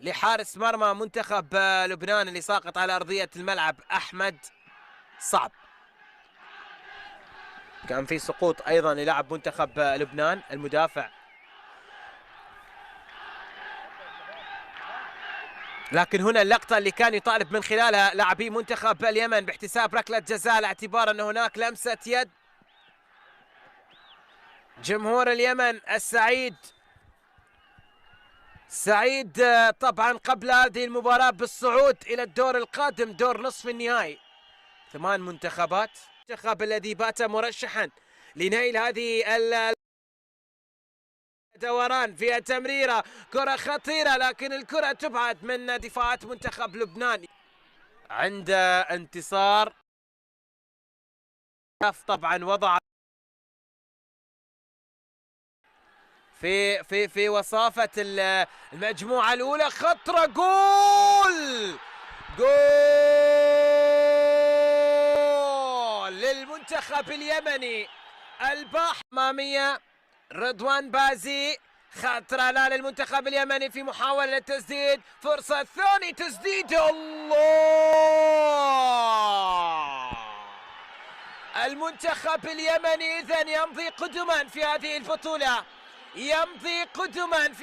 لحارس مرمى منتخب لبنان اللي ساقط على أرضية الملعب أحمد صعب. كان في سقوط أيضا للاعب منتخب لبنان المدافع، لكن هنا اللقطة اللي كان يطالب من خلالها لاعبي منتخب اليمن باحتساب ركلة جزاء لاعتبار أن هناك لمسة يد. جمهور اليمن السعيد سعيد طبعا قبل هذه المباراة بالصعود إلى الدور القادم، دور نصف النهائي. 8 منتخبات، المنتخب الذي بات مرشحا لنيل هذه دوران فيها تمريرة، كرة خطيرة لكن الكرة تبعد من دفاعات منتخب لبنان عند انتصار. طبعا وضع في وصافة المجموعة الأولى، خطرة، جول للمنتخب اليمني. الباح أمامية رضوان بازي، خطرة لا للمنتخب اليمني في محاولة تسديد، فرصة ثاني تسديد، الله! المنتخب اليمني إذن يمضي قدما في هذه البطولة، يمضي قدما في